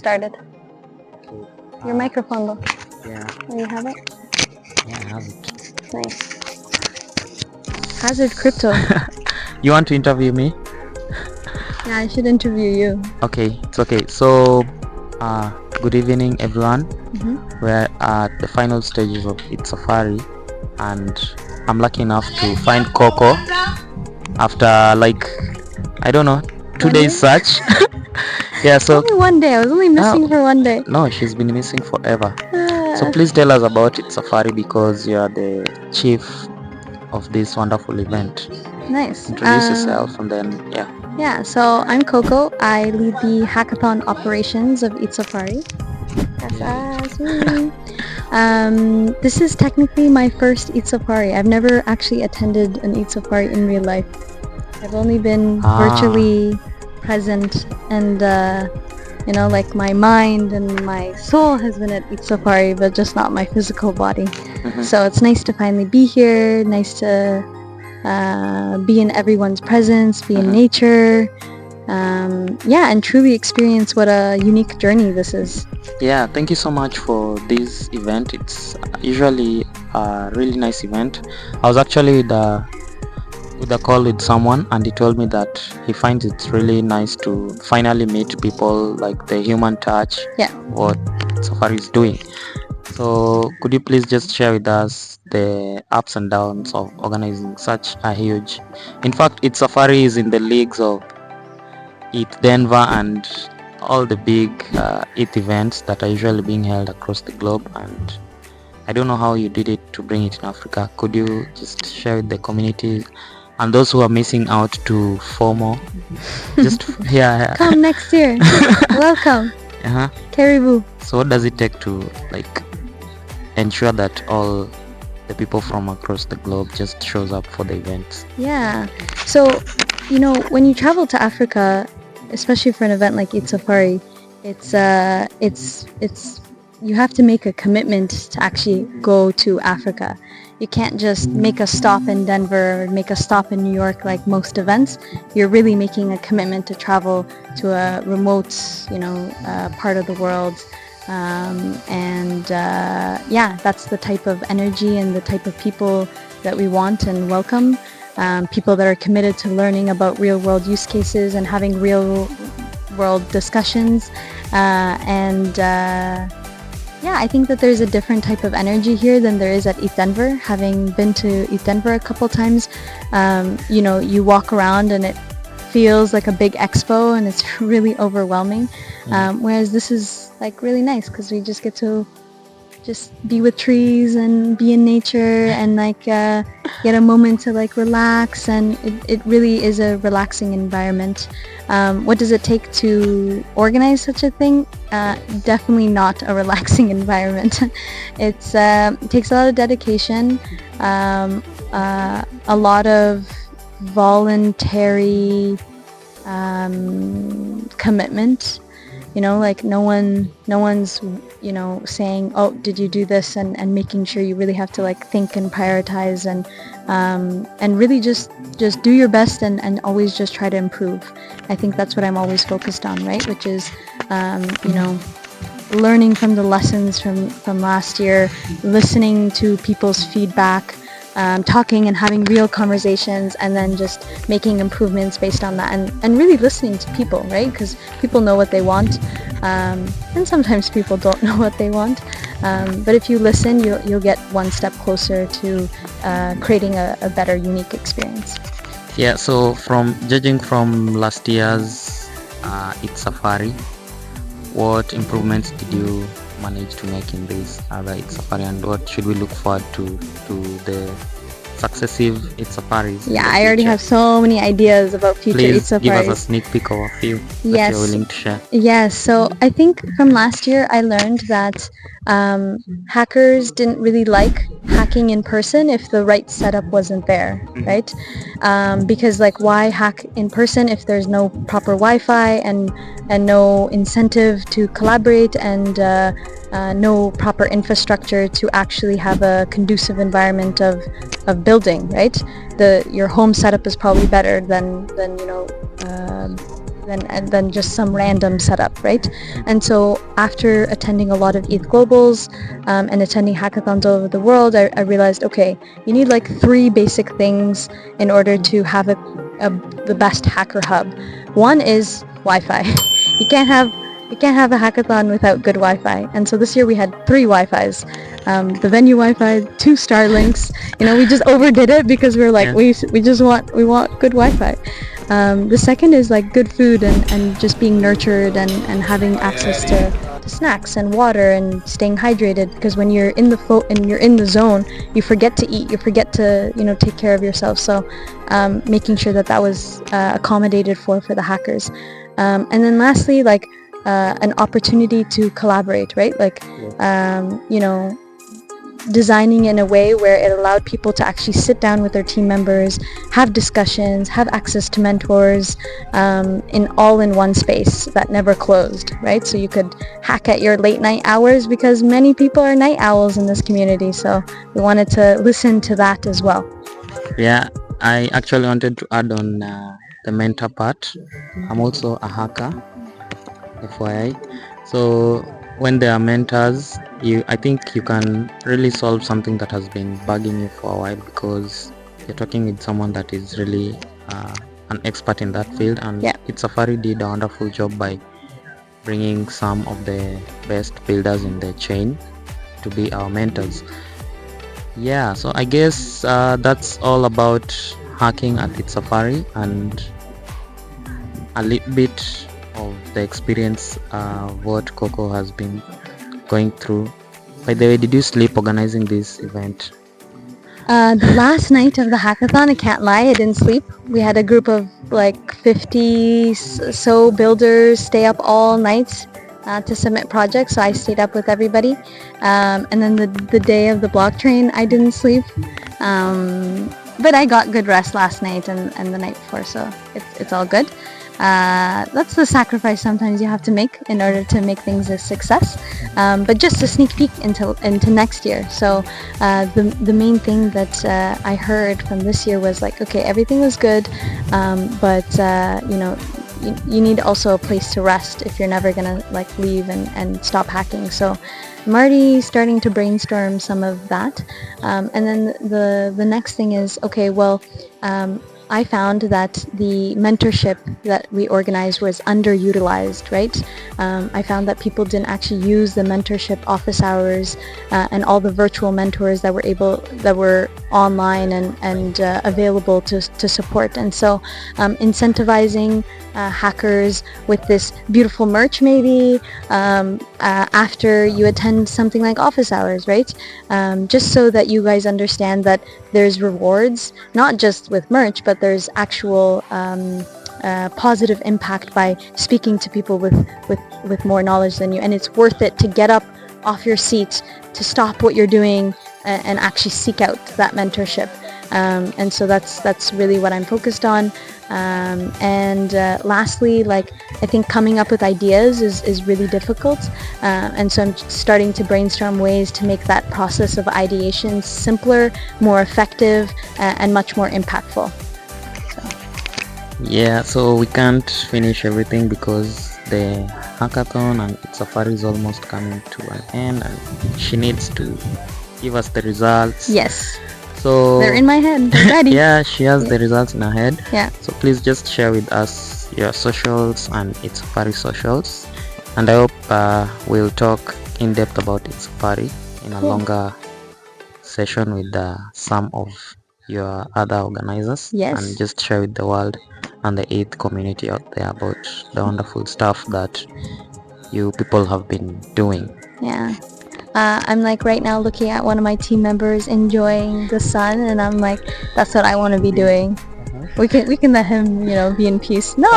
started. Okay. Your microphone though. Yeah. Oh, you have it? Yeah, I have it. Nice. Hazard Crypto. You want to interview me? Yeah, I should interview you. Okay, it's okay. So, good evening, everyone. We're at the final stages of ethSafari, and I'm lucky enough to find Koko after I don't know, 2 days search. Yeah, so Only one day. I was only missing for one day. no, she's been missing forever. So please tell us about ethSafari because you are the chief of this wonderful event. Nice. Introduce yourself and then Yeah, so I'm Koko. I lead the hackathon operations of ethSafari. That's me. This is technically my first ethSafari. I've never actually attended an ethSafari in real life. I've only been virtually present, and like my mind and my soul has been at ethSafari, but just not my physical body. So it's nice to finally be here, nice to be in everyone's presence, be in nature, and truly experience what a unique journey this is. Yeah, thank you so much for this event. It's usually a really nice event. I was actually with a call with someone, and he told me that he finds it really nice to finally meet people, like the human touch. Yeah. What Safari is doing. So could you please just share with us the ups and downs of organizing such a huge, in fact ethSafari is in the leagues of Denver and all the big events that are usually being held across the globe, and I don't know how you did it to bring it in Africa. Could you just share with the community and those who are missing out to FOMO? Just Come next year. Welcome. Caribou. So what does it take to ensure that all the people from across the globe just shows up for the events? Yeah. So, when you travel to Africa, especially for an event like ethSafari, it's you have to make a commitment to actually go to Africa. You can't just make a stop in Denver or make a stop in New York like most events. You're really making a commitment to travel to a remote, part of the world. That's the type of energy and the type of people that we want and welcome. People that are committed to learning about real world use cases and having real world discussions. I think that there's a different type of energy here than there is at ethDenver. Having been to ethDenver a couple times, you walk around and it feels like a big expo and it's really overwhelming. Whereas this is really nice because we just get to just be with trees and be in nature and get a moment to relax, and it really is a relaxing environment. What does it take to organize such a thing? Definitely not a relaxing environment. It takes a lot of dedication, a lot of voluntary commitment. No one's saying, oh, did you do this, and making sure. You really have to think and prioritize and really just do your best and always just try to improve. I think that's what I'm always focused on, right? Which is learning from the lessons from last year, listening to people's feedback, talking and having real conversations, and then just making improvements based on that, and really listening to people, right? Because people know what they want, and sometimes people don't know what they want, but if you listen, you'll get one step closer to creating a better, unique experience. Yeah, so from judging from last year's ethSafari, what improvements did you manage to make in this other ethSafari, and what should we look forward to the successive ethSafaris? Yeah, I already have so many ideas about future ethSafaris. Please give us a sneak peek of a few that you're willing to share. Yes, so I think from last year I learned that hackers didn't really like hacking in person if the right setup wasn't there, right? Because why hack in person if there's no proper Wi-Fi and no incentive to collaborate and no proper infrastructure to actually have a conducive environment of building, right? Your home setup is probably better than than just some random setup, right? And so after attending a lot of ETH Globals and attending hackathons all over the world, I realized, okay, you need like 3 basic things in order to have the best hacker hub. One is Wi-Fi. You can't have a hackathon without good Wi-Fi. And so this year we had 3 Wi-Fis. The venue Wi-Fi, 2 Starlinks. You know, we just overdid it because we were like, we want good Wi-Fi. The second is like good food and just being nurtured and having access to snacks and water and staying hydrated, because when you're in the zone, you forget to eat, you forget to, you know, take care of yourself. So making sure that was accommodated for the hackers. And then lastly, like an opportunity to collaborate, right? Like you know, designing in a way where it allowed people to actually sit down with their team members, have discussions, have access to mentors, in one space that never closed, right? So you could hack at your late night hours, because many people are night owls in this community. So we wanted to listen to that as well. Yeah, I actually wanted to add on the mentor part. I'm also a hacker, FYI. So when there are mentors, I think you can really solve something that has been bugging you for a while, because you're talking with someone that is really an expert in that field. And ethSafari did a wonderful job by bringing some of the best builders in the chain to be our mentors. Yeah, so I guess that's all about hacking at ethSafari and a little bit of the experience what Koko has been going through. By the way, did you sleep organizing this event? The last night of the hackathon, I can't lie, I didn't sleep. We had a group of like 50 so builders stay up all night to submit projects, so I stayed up with everybody. And then the day of the block train, I didn't sleep. But I got good rest last night and the night before, so it's all good. That's the sacrifice sometimes you have to make in order to make things a success. But just a sneak peek into next year. So the main thing that I heard from this year was like, okay, everything was good, but you know, you need also a place to rest if you're never gonna like leave and stop hacking. So I'm already starting to brainstorm some of that. And then the next thing is, okay, well, I found that the mentorship that we organized was underutilized, right? I found that people didn't actually use the mentorship office hours and all the virtual mentors that were online and available to support. And so incentivizing hackers with this beautiful merch maybe after you attend something like office hours, right? Just so that you guys understand that there's rewards, not just with merch, but there's actual positive impact by speaking to people with more knowledge than you, and it's worth it to get up off your seat, to stop what you're doing and actually seek out that mentorship. And so that's really what I'm focused on. And lastly, like, I think coming up with ideas is really difficult, and so I'm starting to brainstorm ways to make that process of ideation simpler, more effective, and much more impactful. Yeah, so we can't finish everything because the hackathon and ethSafari is almost coming to an end, and she needs to give us the results. Yes. So they're in my head. They're ready. Yeah, she has the results in her head. Yeah. So please just share with us your socials and ethSafari socials, and I hope we'll talk in depth about ethSafari in a longer session with some of your other organizers. Yes. And just share with the world and the ETH community out there about the wonderful stuff that you people have been doing. Yeah. I'm like right now looking at one of my team members enjoying the sun, and I'm like, that's what I want to be doing. We can let him, you know, be in peace. No,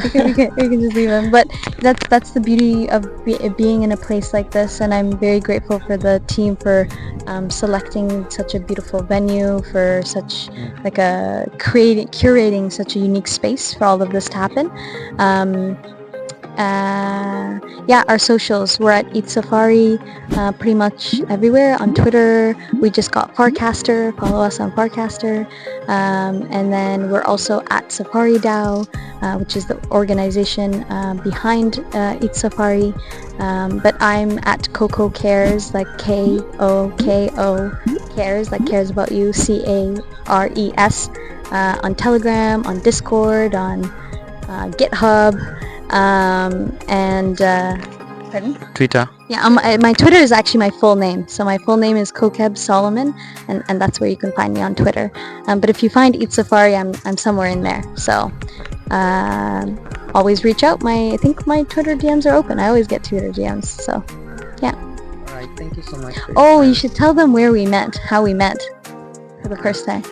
we can just leave him. But that's the beauty of being in a place like this, and I'm very grateful for the team for selecting such a beautiful venue, for such like curating such a unique space for all of this to happen. yeah, our socials. We're at ethSafari pretty much everywhere. On Twitter, we just got Farcaster. Follow us on Farcaster. And then we're also at Safari DAO, which is the organization behind ethSafari. But I'm at Koko Cares, like Koko Cares, like cares about you, CARES, on Telegram, on Discord, on GitHub, and pardon? Twitter. Yeah, my Twitter is actually my full name. So my full name is Kokeb Solomon, and that's where you can find me on Twitter. But if you find ethSafari, I'm somewhere in there. So always reach out. I think my Twitter DMs are open. I always get Twitter DMs. So yeah. All right, thank you so much. Oh, you should tell them where we met, how we met for the first time.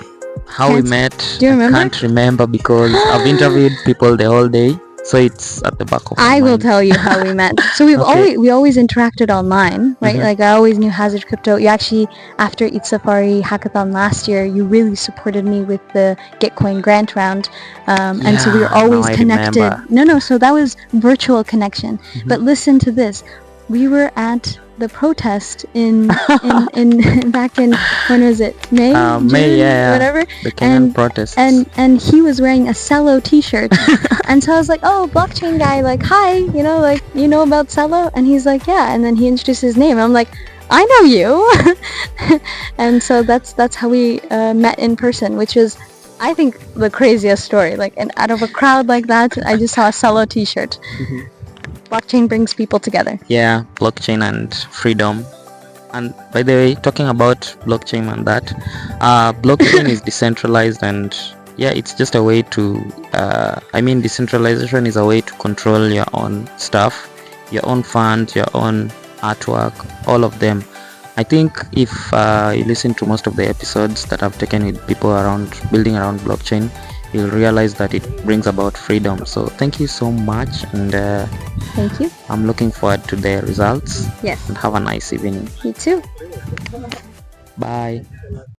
How we met? Do you remember? I can't remember because I've interviewed people the whole day, so it's at the back of my I will mind. tell you how we met. So Okay. we always interacted online, right? Mhm. Like I always knew Hazard Crypto. You actually, after ethSafari Hackathon last year, you really supported me with the Gitcoin grant round, and so we were Yeah, always now I connected. remember. No, so that was virtual connection. Mhm. But listen to this: we were at the protest in back in, when was it? May, June, May, yeah, whatever. the Kenyan protests. And he was wearing a Cello t-shirt. And so I was like, oh, blockchain guy, like, hi, like, you know about Cello? And he's like, yeah. And then he introduced his name. I'm like, I know you. And so that's how we met in person, which was, I think, the craziest story. Like, and out of a crowd like that, I just saw a Cello t-shirt. Mhm. Blockchain brings people together. Yeah, blockchain and freedom. And by the way, talking about blockchain and that, blockchain is decentralized, and yeah, it's just a way to decentralization is a way to control your own stuff, your own funds, your own artwork, all of them. I think if you listen to most of the episodes that I've taken with people around building around blockchain, you'll realize that it brings about freedom. So thank you so much, and Thank you. I'm looking forward to the results. Yes. And have a nice evening. You too. Bye.